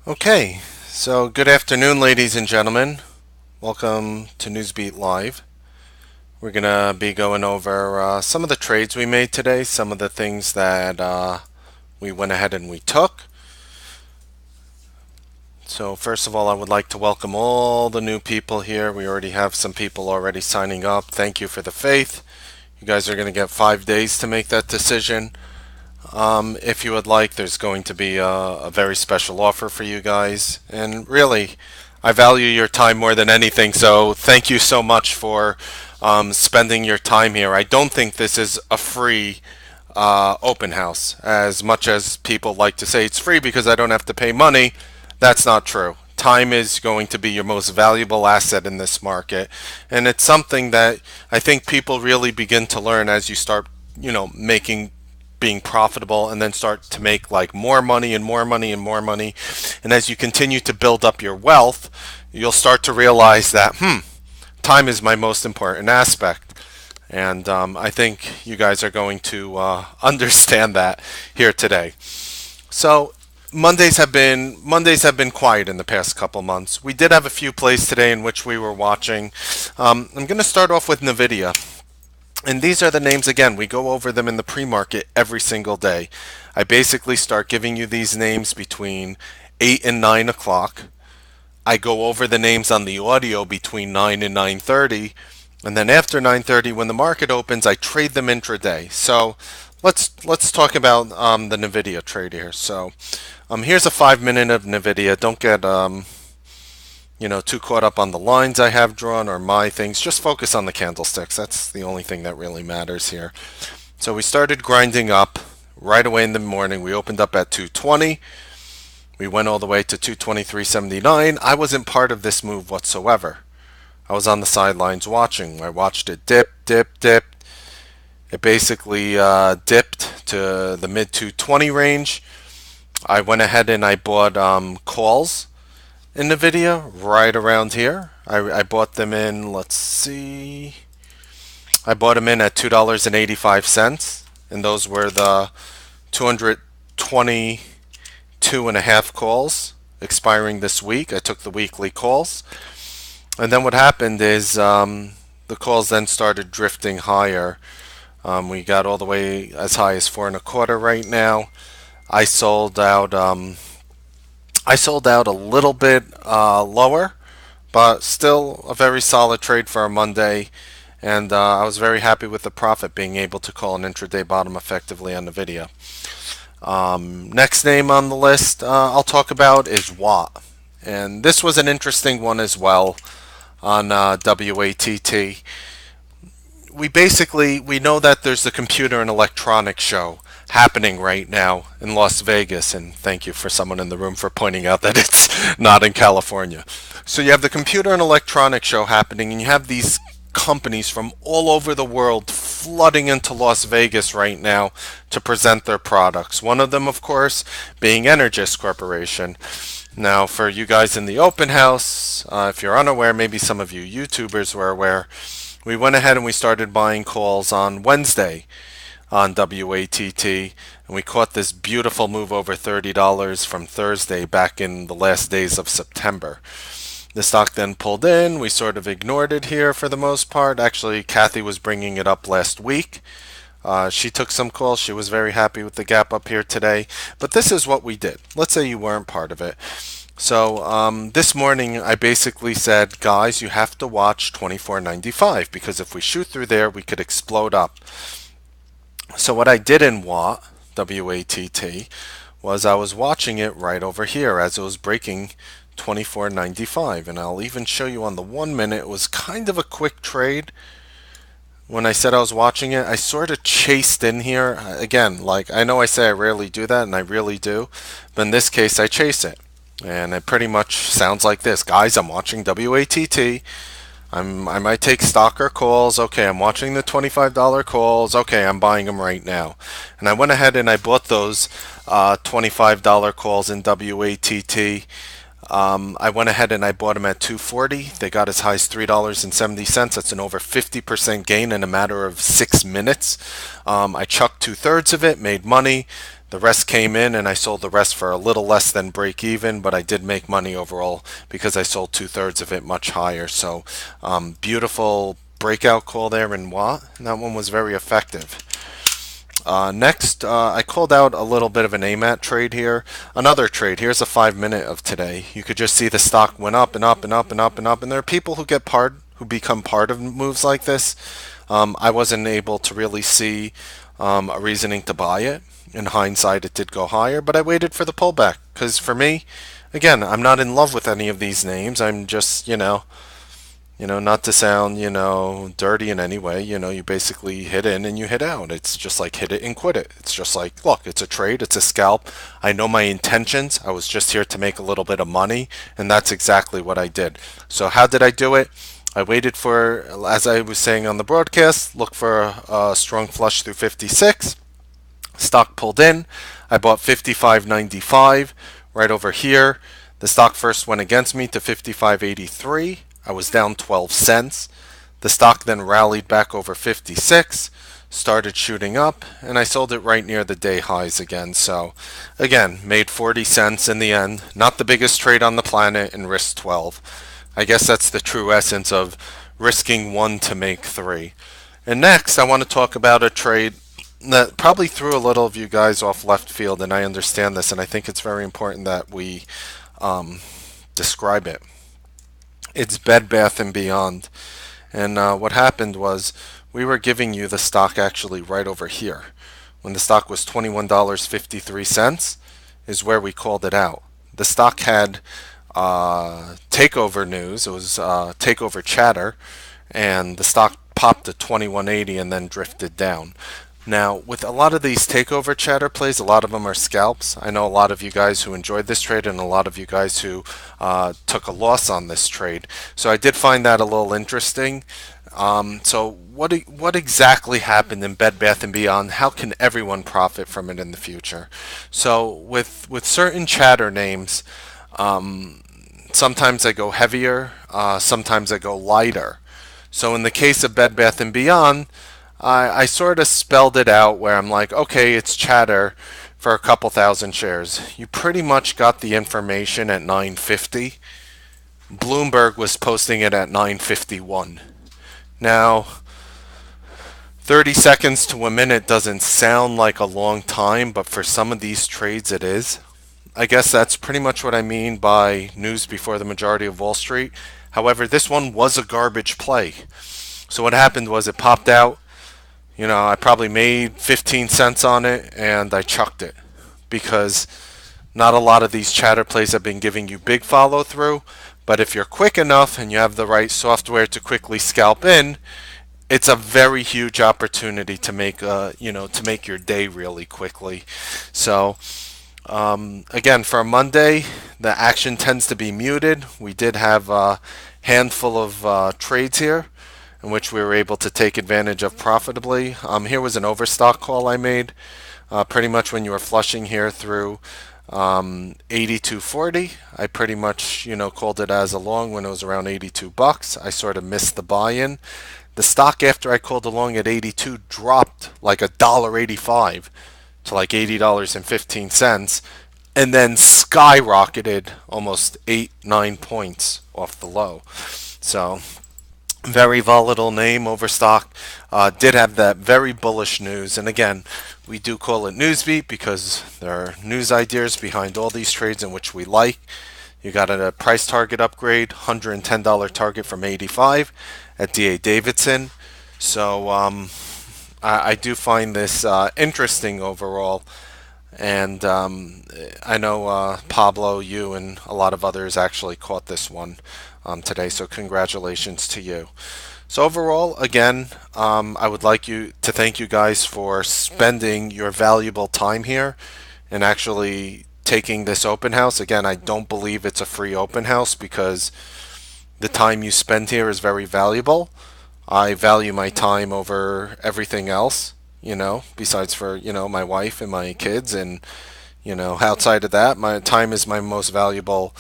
Okay, so good afternoon, ladies and gentlemen. Welcome to NEWSBEAT Live. We're going to be going over some of the trades we made today, some of the things that we went ahead and we took. So first of all, I would like to welcome all the new people here. We already have some people already signing up. Thank you for the faith. You guys are going to get 5 days to make that decision. If you would like, there's going to be a very special offer for you guys. And really, I value your time more than anything, so thank you so much for spending your time here. I don't think this is a free open house, as much as people like to say it's free because I don't have to pay money. That's not true. Time is going to be your most valuable asset in this market, and it's something that I think people really begin to learn as you start, making being profitable and then start to make like more money and more money and more money. And as you continue to build up your wealth, you'll start to realize that, time is my most important aspect. And I think you guys are going to understand that here today. So Mondays have been quiet in the past couple months. We did have a few plays today in which we were watching. I'm going to start off with Nvidia. And these are the names again. We go over them in the pre-market every single day. I basically start giving you these names between 8 and 9 o'clock. I go over the names on the audio between 9 and 9:30. And then after 9:30, when the market opens, I trade them intraday. So let's talk about the Nvidia trade here. So here's a 5 minute of Nvidia. Don't get too caught up on the lines I have drawn or my things. Just focus on the candlesticks. That's the only thing that really matters here. So we started grinding up right away in the morning. We opened up at 220. We went all the way to 223.79. I wasn't part of this move whatsoever. I was on the sidelines watching. I watched it dip, dip, dip. It basically dipped to the mid 220 range. I went ahead and I bought calls in Nvidia right around here. I bought them in, let's see, I bought them in at $2.85, and those were the 222.5 calls expiring this week. I took the weekly calls, and then what happened is the calls then started drifting higher. We got all the way as high as 4.25 right now. I sold out a little bit lower, but still a very solid trade for a Monday. And I was very happy with the profit, being able to call an intraday bottom effectively on Nvidia. Next name on the list I'll talk about is Watt. And this was an interesting one as well on WATT. We know that there's the computer and electronics show happening right now in Las Vegas, and thank you for someone in the room for pointing out that it's not in California. So you have the computer and electronics show happening, and you have these companies from all over the world flooding into Las Vegas right now to present their products. One of them, of course, being Energous Corporation. Now, for you guys in the open house, if you're unaware, maybe some of you YouTubers were aware, we went ahead and we started buying calls on Wednesday on WATT, and we caught this beautiful move over $30 from Thursday back in the last days of September. The stock then pulled in. We sort of ignored it here for the most part. Actually, Kathy was bringing it up last week. She took some calls. She was very happy with the gap up here today. But this is what we did. Let's say you weren't part of it. So this morning I basically said, guys, you have to watch 24.95 because if we shoot through there, we could explode up. So what I did in WATT, was I was watching it right over here as it was breaking 24.95, and I'll even show you on the 1 minute. It was kind of a quick trade. When I said I was watching it, I sort of chased in here. Again, like I know I say I rarely do that, and I really do, but in this case I chase it. And it pretty much sounds like this. Guys, I'm watching WATT. I might take stock or calls. Okay, I'm watching the $25 calls. Okay, I'm buying them right now. And I went ahead and I bought those $25 calls in WATT. I went ahead and I bought them at 240. They got as high as $3.70. That's an over 50% gain in a matter of 6 minutes. I chucked 2/3 of it, made money. The rest came in and I sold the rest for a little less than break even, but I did make money overall because I sold 2/3 of it much higher. So beautiful breakout call there in Watt, and that one was very effective. Next, I called out a little bit of an AMAT trade here. Another trade. Here's a 5 minute of today. You could just see the stock went up and up and up and up and up. And there are people who become part of moves like this. I wasn't able to really see a reasoning to buy it. In hindsight, it did go higher, but I waited for the pullback because for me, again, I'm not in love with any of these names. I'm just, not to sound, dirty in any way, you basically hit in and you hit out. It's just like hit it and quit it. It's just like, look, it's a trade, it's a scalp. I know my intentions. I was just here to make a little bit of money, and that's exactly what I did. So how did I do it? I waited for, as I was saying on the broadcast, look for a strong flush through 56. Stock pulled in. I bought 55.95 right over here. The stock first went against me to 55.83. I was down 12 cents. The stock then rallied back over 56, started shooting up, and I sold it right near the day highs again. So again, made 40 cents in the end. Not the biggest trade on the planet, and risked 12. I guess that's the true essence of risking one to make three. And next, I want to talk about a trade that probably threw a little of you guys off left field, and I understand this, and I think it's very important that we describe it. It's Bed Bath & Beyond. And what happened was we were giving you the stock actually right over here. When the stock was $21.53 is where we called it out. The stock had takeover news. It was takeover chatter, and the stock popped to 21.80 and then drifted down. Now, with a lot of these takeover chatter plays, a lot of them are scalps. I know a lot of you guys who enjoyed this trade and a lot of you guys who took a loss on this trade. So I did find that a little interesting. So what exactly happened in Bed Bath & Beyond? How can everyone profit from it in the future? So with certain chatter names, sometimes I go heavier, sometimes I go lighter. So in the case of Bed Bath & Beyond, I sort of spelled it out where I'm like, okay, it's chatter for a couple thousand shares. You pretty much got the information at 950. Bloomberg was posting it at 951. Now, 30 seconds to a minute doesn't sound like a long time, but for some of these trades it is. I guess that's pretty much what I mean by news before the majority of Wall Street. However, this one was a garbage play. So what happened was it popped out. I probably made 15 cents on it and I chucked it because not a lot of these chatter plays have been giving you big follow through. But if you're quick enough and you have the right software to quickly scalp in, it's a very huge opportunity to make your day really quickly. So again, for a Monday, the action tends to be muted. We did have a handful of trades here in which we were able to take advantage of profitably. Here was an overstock call I made. Pretty much when you were flushing here through 82.40, I pretty much called it as a long when it was around 82 bucks. I sort of missed the buy-in. The stock after I called along at 82 dropped like $1.85 to like $80.15, and then skyrocketed almost 8-9 points off the low. So very volatile name, Overstock. Did have that very bullish news, and again, we do call it NEWSBEAT because there are news ideas behind all these trades in which we like. You got a price target upgrade, $110 target from 85 at DA Davidson. So I do find this interesting overall. And I know Pablo, you, and a lot of others actually caught this one today, so congratulations to you. So overall, again, I would like to thank you guys for spending your valuable time here and actually taking this open house. Again, I don't believe it's a free open house because the time you spend here is very valuable. I value my time over everything else, besides for, my wife and my kids. And, outside of that, my time is my most valuable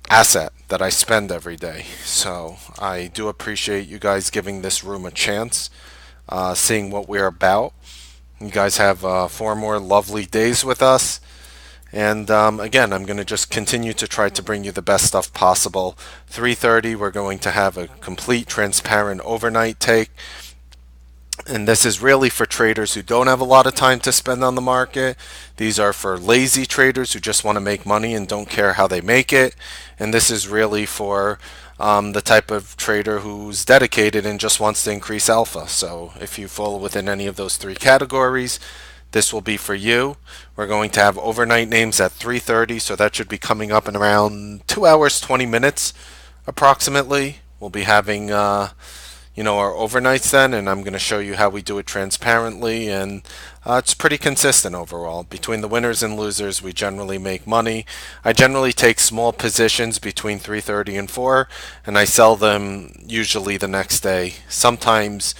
asset that I spend every day. So I do appreciate you guys giving this room a chance, seeing what we're about. You guys have 4 more lovely days with us. And again, I'm going to just continue to try to bring you the best stuff possible. 3:30, we're going to have a complete, transparent overnight take. And this is really for traders who don't have a lot of time to spend on the market. These are for lazy traders who just want to make money and don't care how they make it. And this is really for the type of trader who's dedicated and just wants to increase alpha. So if you fall within any of those 3 categories, this will be for you. We're going to have overnight names at 3:30, so that should be coming up in around 2 hours, 20 minutes approximately. We'll be having our overnights then, and I'm going to show you how we do it transparently, and it's pretty consistent overall. Between the winners and losers, we generally make money. I generally take small positions between 3:30 and 4, and I sell them usually the next day, sometimes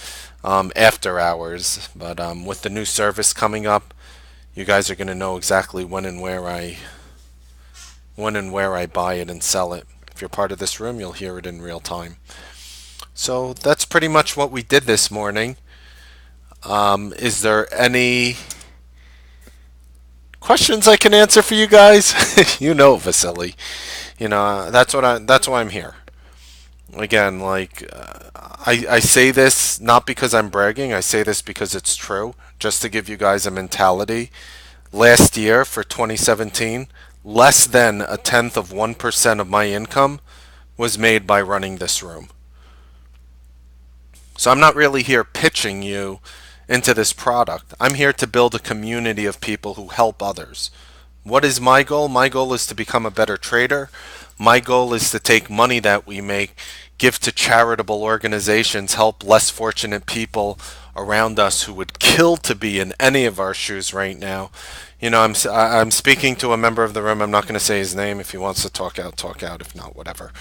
after hours. But with the new service coming up, you guys are going to know exactly when and where I buy it and sell it. If you're part of this room, you'll hear it in real time. So that's pretty much what we did this morning. Is there any questions I can answer for you guys? Vasily. That's why I'm here. Again, I say this not because I'm bragging. I say this because it's true. Just to give you guys a mentality. Last year for 2017, less than 0.1% of my income was made by running this room. So I'm not really here pitching you into this product. I'm here to build a community of people who help others. What is my goal? My goal is to become a better trader. My goal is to take money that we make, give to charitable organizations, help less fortunate people around us who would kill to be in any of our shoes right now. I'm speaking to a member of the room. I'm not going to say his name. If he wants to talk out, talk out. If not, whatever.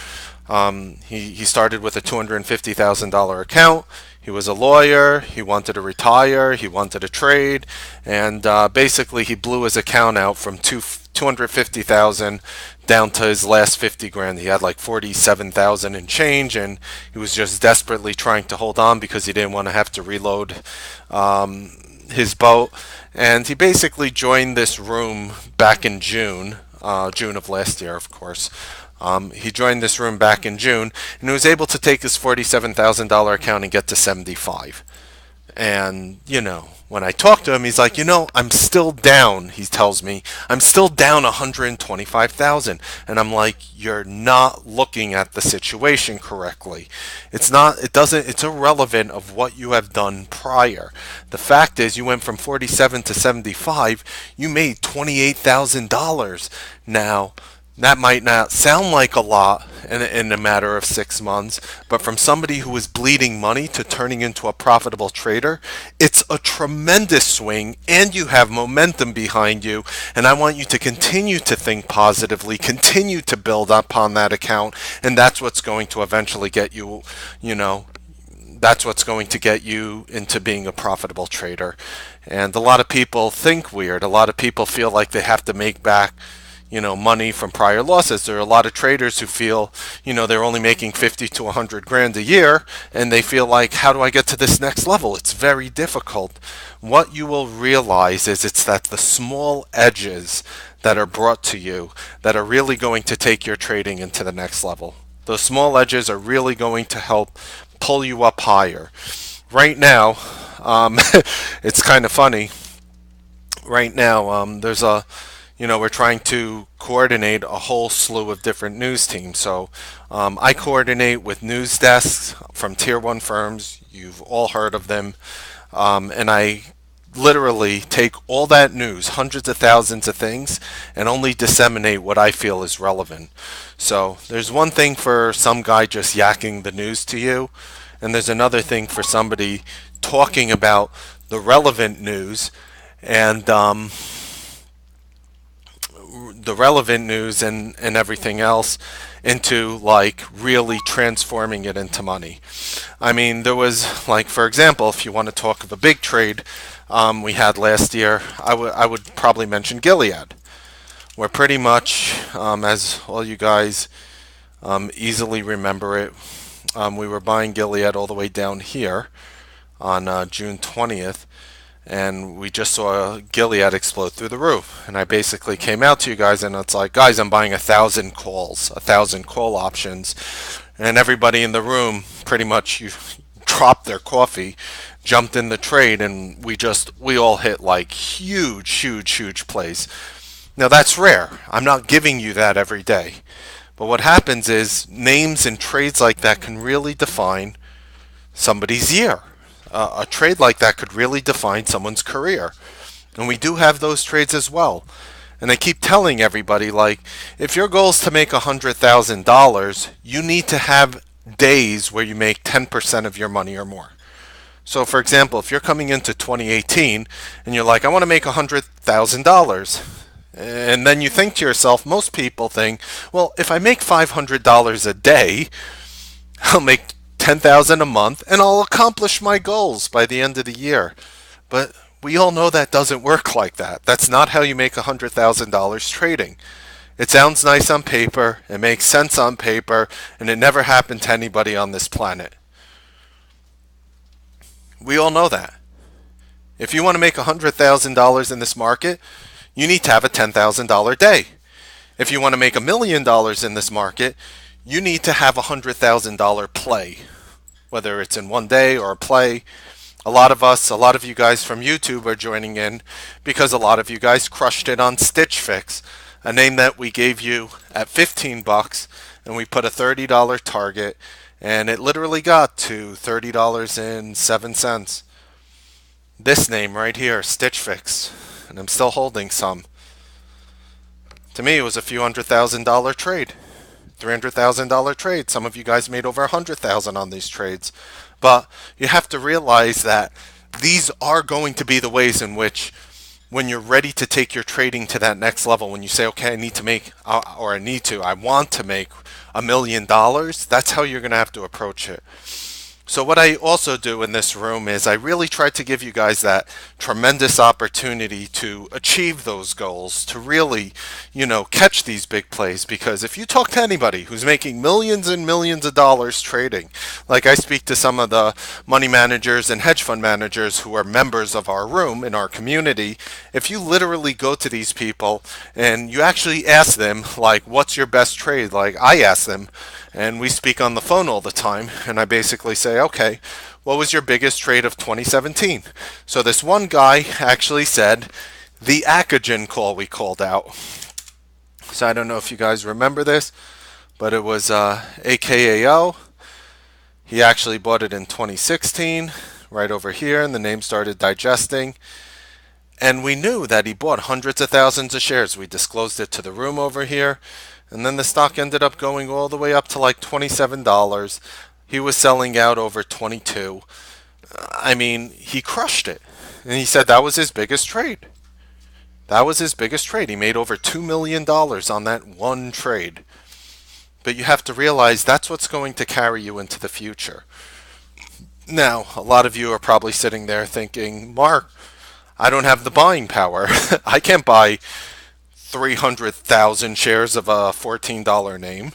He started with a $250,000 account. He was a lawyer. He wanted to retire. He wanted to trade, and basically he blew his account out from 250,000 down to his last 50 grand. He had like 47,000 and change, and he was just desperately trying to hold on because he didn't want to have to reload his boat. And he basically joined this room back in June of last year, of course. He joined this room back in June, and he was able to take his $47,000 account and get to 75. And, when I talk to him, he's like, I'm still down. He tells me, I'm still down 125,000. And I'm like, you're not looking at the situation correctly. It's irrelevant of what you have done prior. The fact is, you went from 47 to 75, you made $28,000. Now, that might not sound like a lot in a matter of 6 months, but from somebody who was bleeding money to turning into a profitable trader, it's a tremendous swing, and you have momentum behind you. And I want you to continue to think positively, continue to build upon that account, and that's what's going to eventually get you, that's what's going to get you into being a profitable trader. And a lot of people think weird. A lot of people feel like they have to make back money from prior losses. There are a lot of traders who feel, they're only making 50 to 100 grand a year, and they feel like, how do I get to this next level? It's very difficult. What you will realize is it's that the small edges that are brought to you that are really going to take your trading into the next level. Those small edges are really going to help pull you up higher. Right now, it's kind of funny. Right now, we're trying to coordinate a whole slew of different news teams. So I coordinate with news desks from tier 1 firms. You've all heard of them. And I literally take all that news, hundreds of thousands of things, and only disseminate what I feel is relevant. So there's one thing for some guy just yakking the news to you, and there's another thing for somebody talking about the relevant news and everything else into really transforming it into money. I mean, there was for example, if you want to talk of a big trade we had last year, I would probably mention Gilead, where pretty much, as all you guys easily remember it, we were buying Gilead all the way down here on June 20th. and we just saw Gilead explode through the roof. And I basically came out to you guys, and it's like, guys, I'm buying 1,000 call options, and everybody in the room pretty much you dropped their coffee, jumped in the trade, and we all hit like huge plays. Now that's rare. I'm not giving you that every day. But what happens is names and trades like that can really define somebody's year. A trade like that could really define someone's career. And we do have those trades as well. And I keep telling everybody, like, if your goal is to make $100,000, you need to have days where you make 10% of your money or more. So, for example, if you're coming into 2018 and you're like, I want to make $100,000, and then you think to yourself, most people think, well, if I make $500 a day, I'll make 10,000 a month and I'll accomplish my goals by the end of the year. But we all know that doesn't work like that. That's not how you make $100,000 trading. It sounds nice on paper, it makes sense on paper, and it never happened to anybody on this planet. We all know that. If you want to make $100,000 in this market, you need to have a $10,000 day. If you want to make $1,000,000 in this market, you need to have a $100,000 play, whether it's in one day or a play. A lot of you guys from YouTube are joining in because a lot of you guys crushed it on Stitch Fix, a name that we gave you at $15, and we put a $30 target, and it literally got to $30.07. This name right here, Stitch Fix, and I'm still holding some. To me, it was a few $100,000 trade. $300,000 trade. Some of you guys made over $100,000 on these trades. But you have to realize that these are going to be the ways in which, when you're ready to take your trading to that next level, when you say, okay, I want to make $1,000,000, that's how you're going to have to approach it. So what I also do in this room is I really try to give you guys that tremendous opportunity to achieve those goals, to really, catch these big plays. Because if you talk to anybody who's making millions and millions of dollars trading, like I speak to some of the money managers and hedge fund managers who are members of our room in our community, if you literally go to these people and you actually ask them, like, what's your best trade? Like I ask them, and we speak on the phone all the time, and I basically say, okay, what was your biggest trade of 2017? So this one guy actually said the Acogen call we called out. So I don't know if you guys remember this, but it was AKAO. He actually bought it in 2016, right over here, and the name started digesting. And we knew that he bought hundreds of thousands of shares. We disclosed it to the room over here. And then the stock ended up going all the way up to like $27. He was selling out over 22. I mean, he crushed it. And he said that was his biggest trade. That was his biggest trade. He made over $2 million on that one trade. But you have to realize that's what's going to carry you into the future. Now, a lot of you are probably sitting there thinking, Mark, I don't have the buying power. I can't buy 300,000 shares of a $14 name.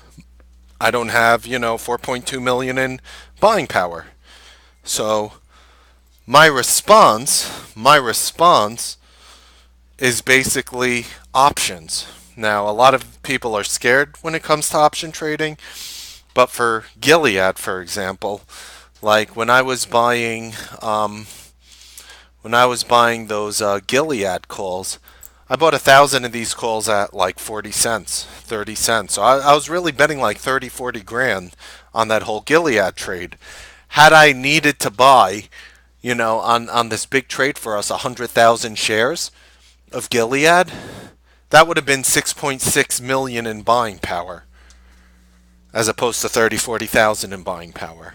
I don't have, 4.2 million in buying power. So my response is basically options. Now, a lot of people are scared when it comes to option trading, but for Gilead, for example, like when I was buying those Gilead calls, I bought 1,000 of these calls at like 40 cents, 30 cents. So I was really betting like 30, 40 grand on that whole Gilead trade. Had I needed to buy, on this big trade for us, 100,000 shares of Gilead, that would have been 6.6 million in buying power, as opposed to 30, 40,000 in buying power.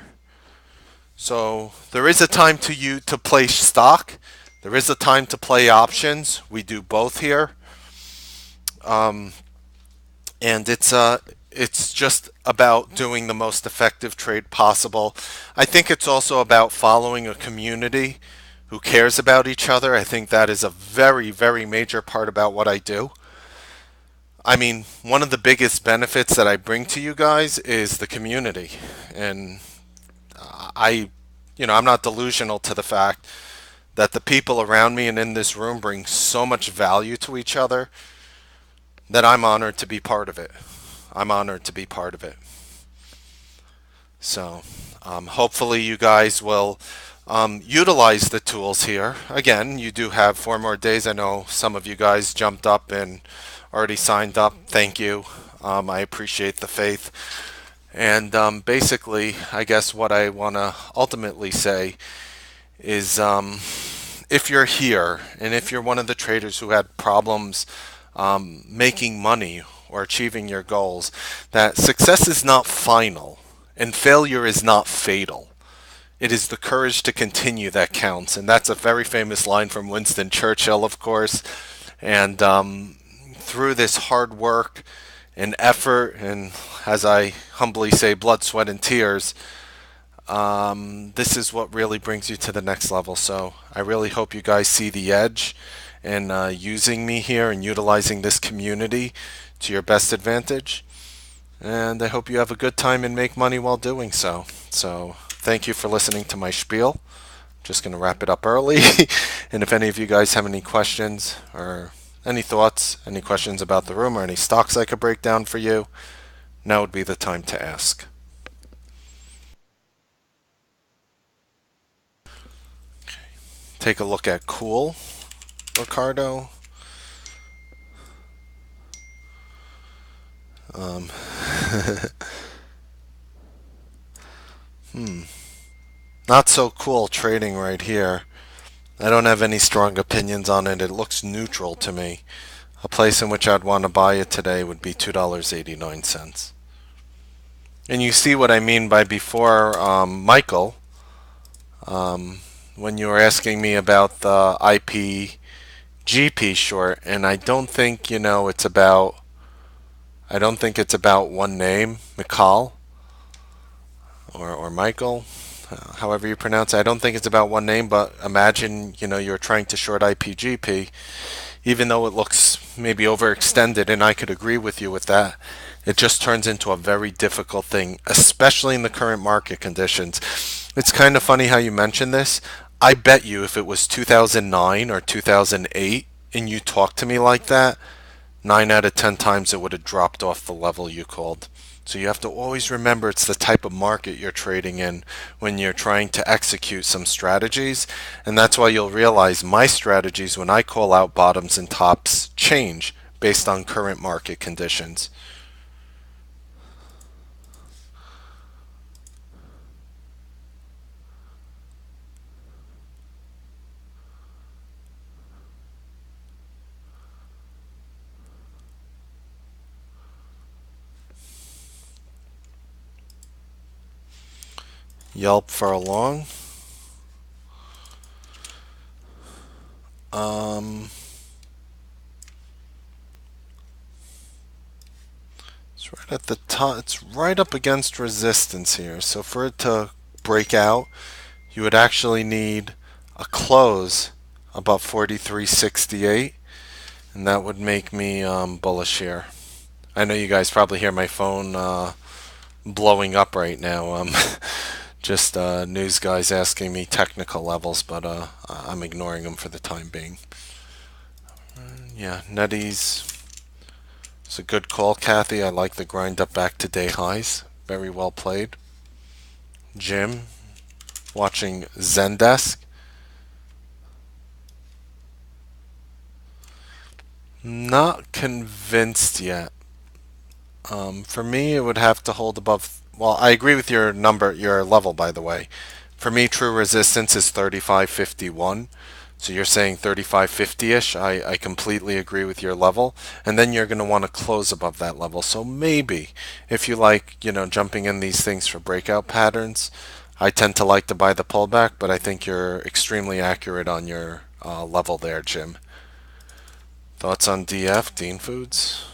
So there is a time to play stock. There is a time to play options. We do both here. And it's just about doing the most effective trade possible. I think it's also about following a community who cares about each other. I think that is a very, very major part about what I do. I mean, one of the biggest benefits that I bring to you guys is the community. And I'm not delusional to the fact that the people around me and in this room bring so much value to each other that I'm honored to be part of it. I'm honored to be part of it. So, hopefully, you guys will utilize the tools here. Again, you do have 4 more days. I know some of you guys jumped up and already signed up. Thank you. I appreciate the faith. And basically, I guess what I want to ultimately say is if you're here and if you're one of the traders who had problems making money or achieving your goals, that success is not final and failure is not fatal. It is the courage to continue that counts. And that's a very famous line from Winston Churchill, of course. And through this hard work and effort, and as I humbly say, blood, sweat, and tears, this is what really brings you to the next level. So I really hope you guys see the edge in using me here and utilizing this community to your best advantage. And I hope you have a good time and make money while doing so. So thank you for listening to my spiel. Just going to wrap it up early. And if any of you guys have any questions or any thoughts, any questions about the room or any stocks I could break down for you, now would be the time to ask. Take a look at Cool, Ricardo. Um, Not so cool trading right here. I don't have any strong opinions on it. It looks neutral to me. A place in which I'd want to buy it today would be $2.89. And you see what I mean by before, Michael, when you were asking me about the IPGP short, and I don't think, it's about, I don't think it's about one name, McCall, or Michael, however you pronounce it. I don't think it's about one name, but imagine, you're trying to short IPGP, even though it looks maybe overextended, and I could agree with you with that. It just turns into a very difficult thing, especially in the current market conditions. It's kind of funny how you mentioned this. I bet you if it was 2009 or 2008 and you talked to me like that, 9 out of 10 times it would have dropped off the level you called. So you have to always remember it's the type of market you're trading in when you're trying to execute some strategies. And that's why you'll realize my strategies when I call out bottoms and tops change based on current market conditions. Yelp for a long. It's right at the top. It's right up against resistance here. So for it to break out, you would actually need a close above 43.68, and that would make me bullish here. I know you guys probably hear my phone blowing up right now. Just news guys asking me technical levels, but I'm ignoring them for the time being. Yeah, Netties. It's a good call, Kathy. I like the grind up back to day highs. Very well played. Jim, watching Zendesk. Not convinced yet. For me, it would have to hold above. Well, I agree with your number, your level, by the way. For me, true resistance is 35.51. So you're saying 35.50-ish. I completely agree with your level. And then you're going to want to close above that level. So maybe if you like, jumping in these things for breakout patterns, I tend to like to buy the pullback, but I think you're extremely accurate on your level there, Jim. Thoughts on DF, Dean Foods?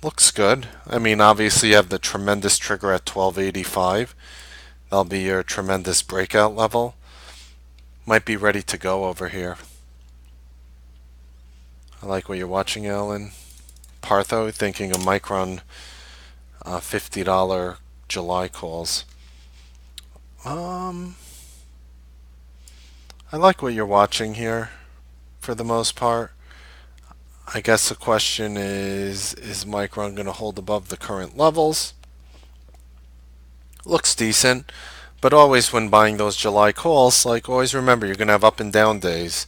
Looks good. I mean, obviously you have the tremendous trigger at 1285. That'll be your tremendous breakout level. Might be ready to go over here. I like what you're watching, Alan. Partho, thinking of Micron $50 July calls. Um, I like what you're watching here for the most part. I guess the question is Micron going to hold above the current levels? Looks decent, but always when buying those July calls, like always remember you're going to have up and down days.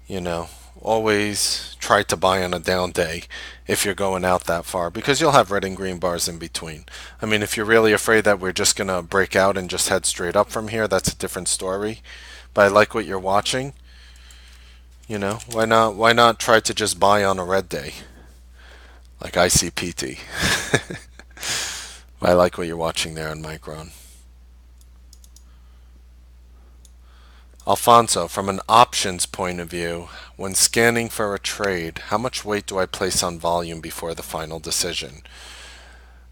You know, always try to buy on a down day if you're going out that far because you'll have red and green bars in between. I mean, if you're really afraid that we're just going to break out and just head straight up from here, that's a different story. But I like what you're watching. You know, why not try to just buy on a red day like ICPT? I like what you're watching there on Micron. Alfonso, from an options point of view, when scanning for a trade, how much weight do I place on volume before the final decision?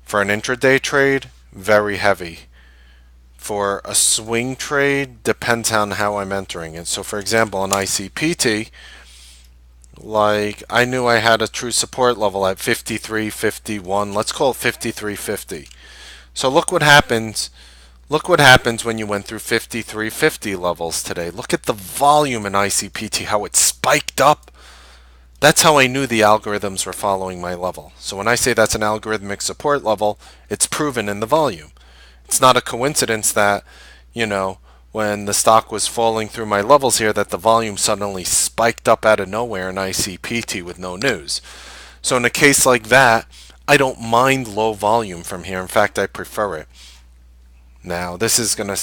For an intraday trade, very heavy. For a swing trade, depends on how I'm entering it. So for example, on ICPT, like I knew I had a true support level at 53.51. Let's call it 53.50. So look what happens. Look what happens when you went through 53.50 levels today. Look at the volume in ICPT, how it spiked up. That's how I knew the algorithms were following my level. So when I say that's an algorithmic support level, it's proven in the volume. It's not a coincidence that, when the stock was falling through my levels here, that the volume suddenly spiked up out of nowhere in ICPT with no news. So in a case like that, I don't mind low volume from here. In fact, I prefer it. Now, this is going to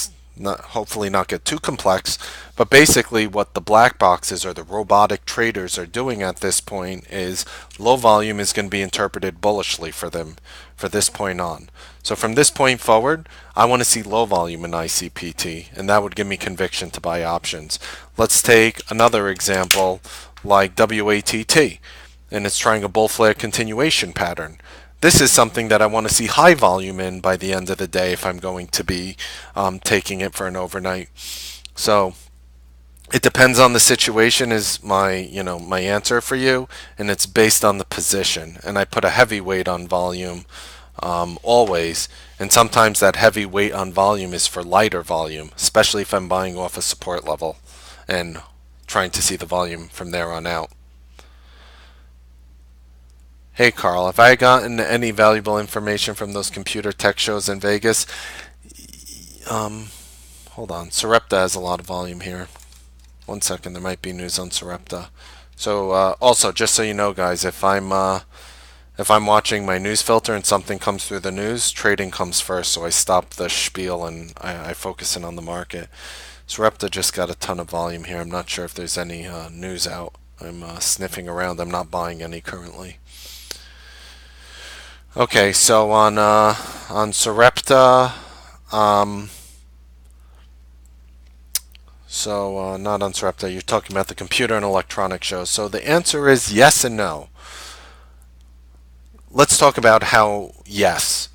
hopefully not get too complex, but basically what the black boxes or the robotic traders are doing at this point is low volume is going to be interpreted bullishly for them for this point on. So from this point forward, I want to see low volume in ICPT, and that would give me conviction to buy options. Let's take another example like WATT, and it's trying a bull flag continuation pattern. This is something that I want to see high volume in by the end of the day if I'm going to be taking it for an overnight. So it depends on the situation is my answer for you, and it's based on the position. And I put a heavy weight on volume always, and sometimes that heavy weight on volume is for lighter volume, especially if I'm buying off a support level and trying to see the volume from there on out. Hey Carl, have I gotten any valuable information from those computer tech shows in Vegas? Hold on. Sarepta has a lot of volume here. 1 second, there might be news on Sarepta. So also, just so you know, guys, if I'm watching my news filter and something comes through the news, trading comes first. So I stop the spiel and I focus in on the market. Sarepta just got a ton of volume here. I'm not sure if there's any news out. I'm sniffing around. I'm not buying any currently. Okay, so on Sarepta, not on Sarepta, you're talking about the computer and electronic shows. So the answer is yes and no. Let's talk about how yes.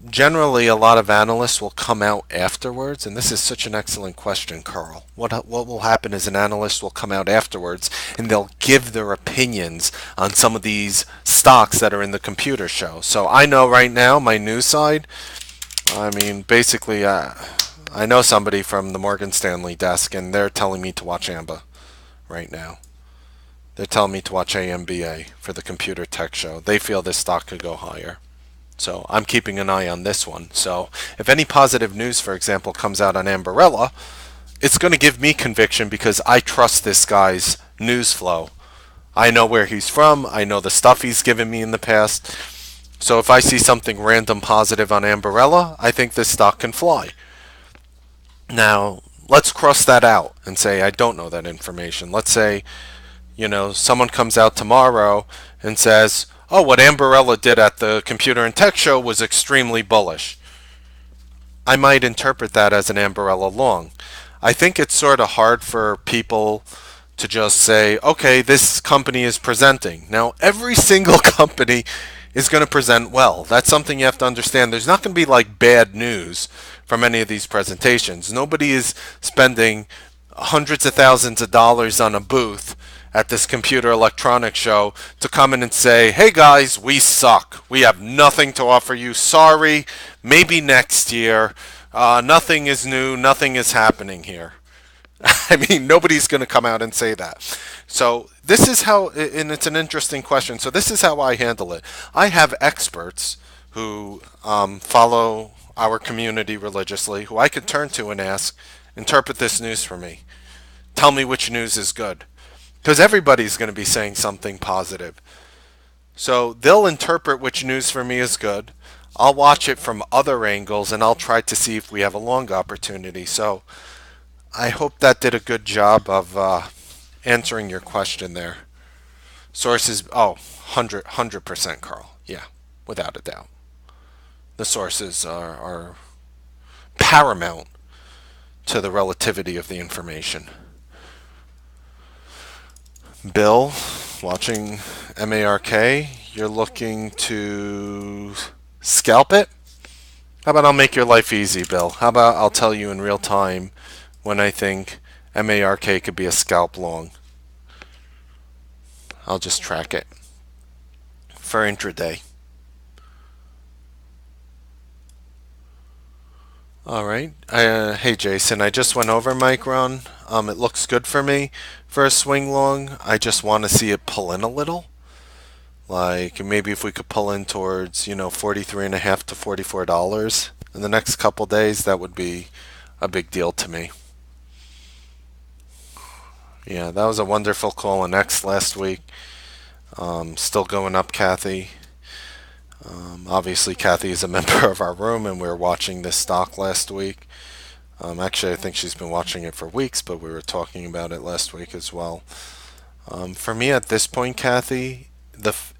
Generally, a lot of analysts will come out afterwards, and this is such an excellent question, Carl. What will happen is an analyst will come out afterwards, and they'll give their opinions on some of these stocks that are in the computer show. So I know right now, my news side, I mean, basically, I know somebody from the Morgan Stanley desk, and they're telling me to watch AMBA right now. They're telling me to watch AMBA for the computer tech show. They feel this stock could go higher. So I'm keeping an eye on this one. So if any positive news, for example, comes out on Ambarella, it's going to give me conviction because I trust this guy's news flow. I know where he's from. I know the stuff he's given me in the past. So if I see something random positive on Ambarella, I think this stock can fly. Now, let's cross that out and say I don't know that information. Let's say, someone comes out tomorrow and says, oh, what Ambarella did at the Computer and Tech Show was extremely bullish. I might interpret that as an Ambarella long. I think it's sort of hard for people to just say, okay, this company is presenting. Now, every single company is going to present well. That's something you have to understand. There's not going to be like bad news from any of these presentations. Nobody is spending hundreds of thousands of dollars on a booth at this computer electronics show to come in and say, hey guys, we suck. We have nothing to offer you. Sorry, maybe next year. Nothing is new. Nothing is happening here. I mean, nobody's going to come out and say that. So this is how, and it's an interesting question. So this is how I handle it. I have experts who follow our community religiously, who I could turn to and ask, interpret this news for me. Tell me which news is good. Because everybody's going to be saying something positive. So they'll interpret which news for me is good. I'll watch it from other angles and I'll try to see if we have a long opportunity. So I hope that did a good job of answering your question there. Sources, 100%, Carl. Yeah, without a doubt. The sources are paramount to the relativity of the information. Bill, watching MARK, you're looking to scalp it? How about I'll make your life easy, Bill? How about I'll tell you in real time when I think MARK could be a scalp long. I'll just track it for intraday. All right. Hey, Jason, I just went over Micron. It looks good for me for a swing long. I just want to see it pull in a little. Like maybe if we could pull in towards, $43.50 to $44 in the next couple days, that would be a big deal to me. Yeah, that was a wonderful call on X last week. Still going up, Kathy. Obviously, Kathy is a member of our room, and we were watching this stock last week. Actually, I think she's been watching it for weeks, but we were talking about it last week as well. For me, at this point, Kathy,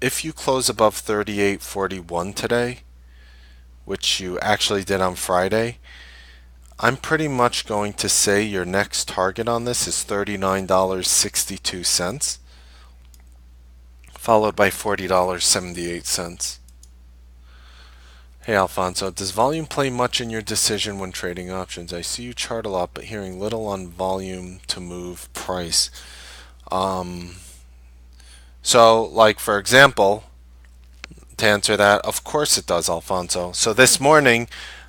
if you close above 38.41 today, which you actually did on Friday, I'm pretty much going to say your next target on this is $39.62, followed by $40.78. Hey Alfonso, does volume play much in your decision when trading options? I see you chart a lot, but hearing little on volume to move price. So, like for example, to answer that, of course it does, Alfonso. So this morning,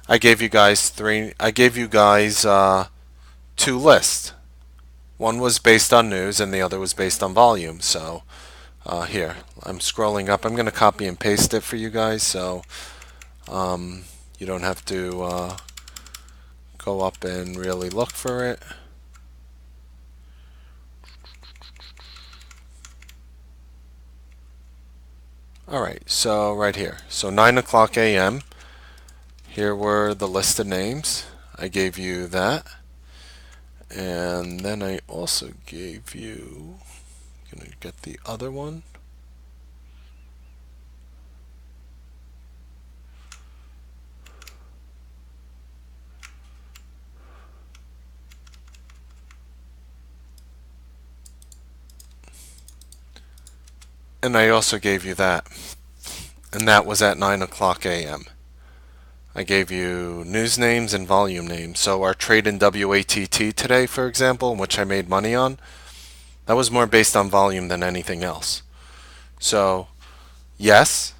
I gave you guys two lists. One was based on news, and the other was based on volume. So here, I'm scrolling up. I'm going to copy and paste it for you guys, so you don't have to go up and really look for it. Alright, so right here. So 9 o'clock a.m. Here were the list of names. I gave you that. And then I also gave you, I'm going to get the other one. And I also gave you that. And that was at 9 o'clock a.m. I gave you news names and volume names. So our trade in WATT today, for example, which I made money on, that was more based on volume than anything else. So, yes.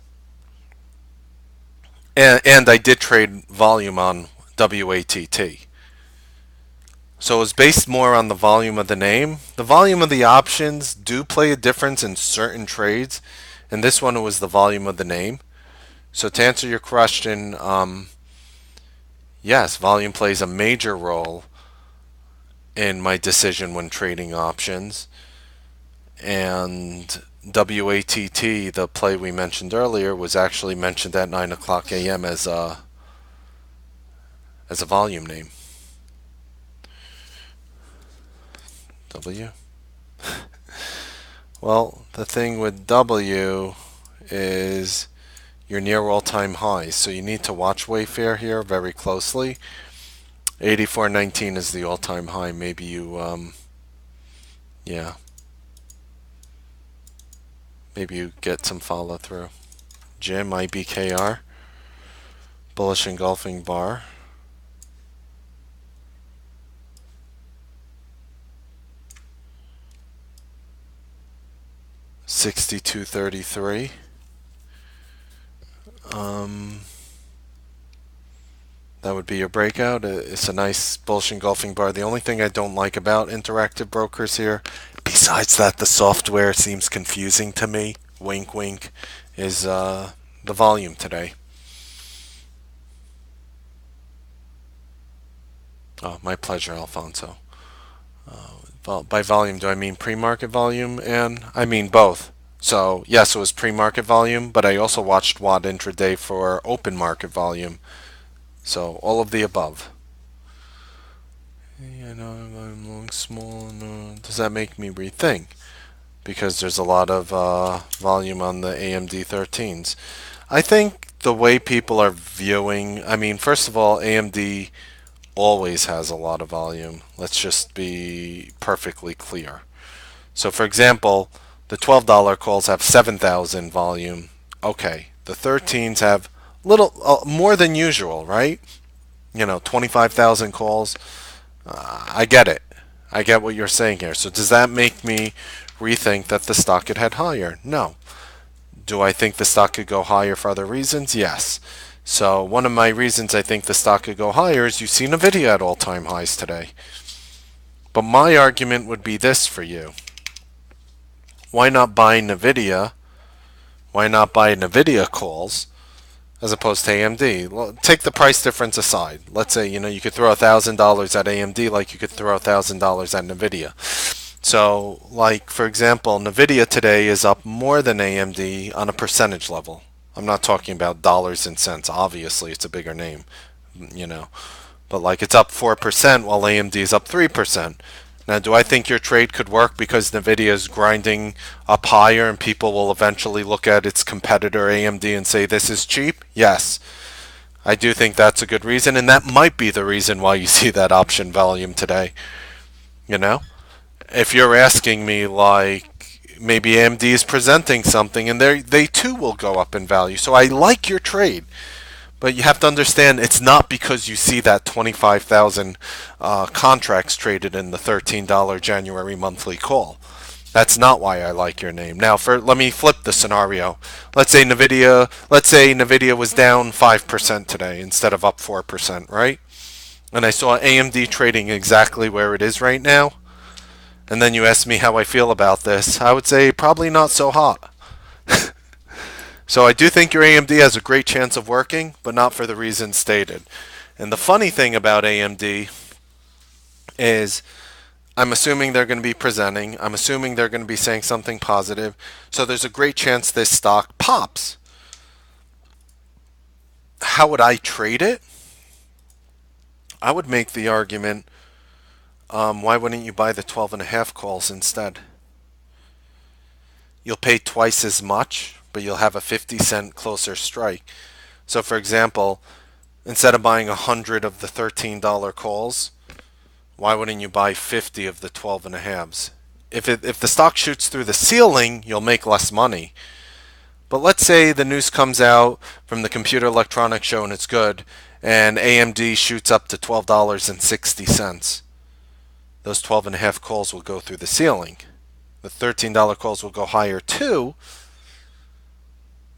And I did trade volume on WATT. So it was based more on the volume of the name. The volume of the options do play a difference in certain trades. In this one, it was the volume of the name. So to answer your question, yes, volume plays a major role in my decision when trading options. And WATT, the play we mentioned earlier, was actually mentioned at 9 o'clock a.m. as a volume name. W? Well, the thing with W is you're near all-time highs, so you need to watch Wayfair here very closely. 84.19 is the all-time high. Maybe you, yeah. Maybe you get some follow-through. Jim, IBKR. Bullish engulfing bar. 62.33. That would be your breakout. It's a nice bullish engulfing bar. The only thing I don't like about interactive brokers here, besides that the software seems confusing to me, wink wink, is the volume today. Oh, my pleasure, Alfonso. By volume, do I mean pre-market volume? And I mean both. So yes, it was pre-market volume, but I also watched Watt intraday for open market volume. So all of the above. You know, I'm long, small. No. Does that make me rethink? Because there's a lot of volume on the AMD 13s. I think the way people are viewing, I mean, first of all, AMD always has a lot of volume. Let's just be perfectly clear. So for example, the $12 calls have 7,000 volume. Okay, the 13s have little more than usual, right? 25,000 calls. I get it. I get what you're saying here. So does that make me rethink that the stock could head higher? No. Do I think the stock could go higher for other reasons? Yes. So one of my reasons I think the stock could go higher is you've seen NVIDIA at all-time highs today. But my argument would be this for you. Why not buy NVIDIA? Why not buy NVIDIA calls as opposed to AMD? Well, take the price difference aside. Let's say, you could throw $1,000 at AMD like you could throw $1,000 at NVIDIA. So, like, for example, NVIDIA today is up more than AMD on a percentage level. I'm not talking about dollars and cents. Obviously, it's a bigger name, But, like, it's up 4% while AMD is up 3%. Now, do I think your trade could work because NVIDIA is grinding up higher and people will eventually look at its competitor AMD and say this is cheap? Yes. I do think that's a good reason, and that might be the reason why you see that option volume today. If you're asking me, like, maybe AMD is presenting something and they too will go up in value. So I like your trade. But you have to understand it's not because you see that 25,000 contracts traded in the $13 January monthly call. That's not why I like your name. Now, let me flip the scenario. Let's say Nvidia was down 5% today instead of up 4%, right? And I saw AMD trading exactly where it is right now. And then you ask me how I feel about this. I would say probably not so hot. So I do think your AMD has a great chance of working, but not for the reasons stated. And the funny thing about AMD is I'm assuming they're going to be presenting. I'm assuming they're going to be saying something positive. So there's a great chance this stock pops. How would I trade it? I would make the argument, why wouldn't you buy the 12.5 calls instead? You'll pay twice as much, but you'll have a 50-cent closer strike. So for example, instead of buying 100 of the $13 calls, why wouldn't you buy 50 of the 12.5s? If the stock shoots through the ceiling, you'll make less money. But let's say the news comes out from the Computer Electronics Show and it's good, and AMD shoots up to $12.60. Those 12.5 calls will go through the ceiling. The $13 calls will go higher too,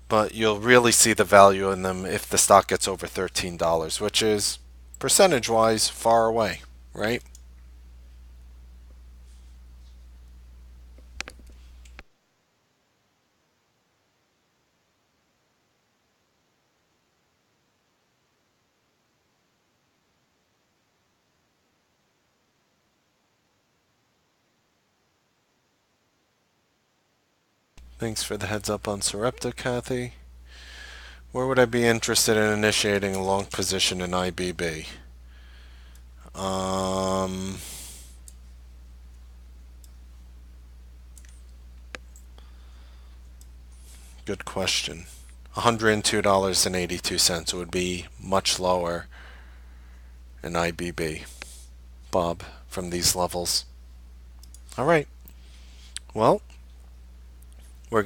but you'll really see the value in them if the stock gets over $13, which is percentage-wise far away, right? Thanks for the heads up on Sarepta, Kathy. Where would I be interested in initiating a long position in IBB? Good question. $102.82. It would be much lower in IBB. Bob, from these levels. All right. Well, we're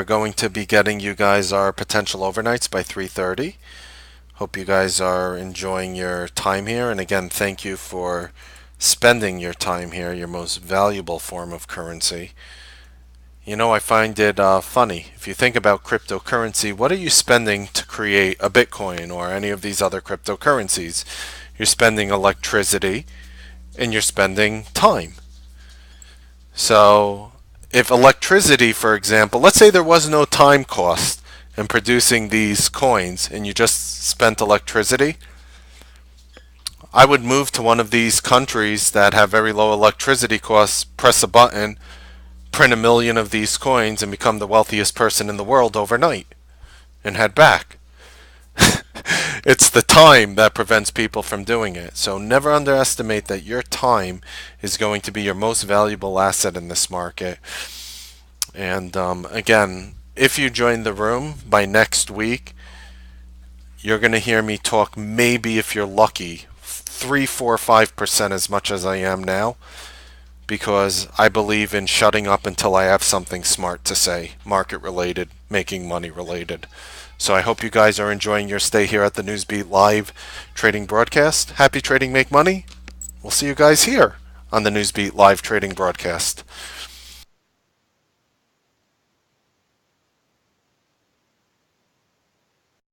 going to be getting you guys our potential overnights by 3:30. Hope you guys are enjoying your time here, and again, thank you for spending your time here, your most valuable form of currency. I find it funny. If you think about cryptocurrency, what are you spending to create a Bitcoin or any of these other cryptocurrencies? You're spending electricity and you're spending time. So, if electricity, for example, let's say there was no time cost in producing these coins and you just spent electricity, I would move to one of these countries that have very low electricity costs, press a button, print a million of these coins, and become the wealthiest person in the world overnight and head back. It's the time that prevents people from doing it. So never underestimate that your time is going to be your most valuable asset in this market. And again, if you join the room by next week, you're going to hear me talk, maybe if you're lucky, 3, 4, 5% as much as I am now, because I believe in shutting up until I have something smart to say, market related, making money related. So I hope you guys are enjoying your stay here at the NewsBeat live trading broadcast. Happy trading, make money. We'll see you guys here on the NewsBeat live trading broadcast.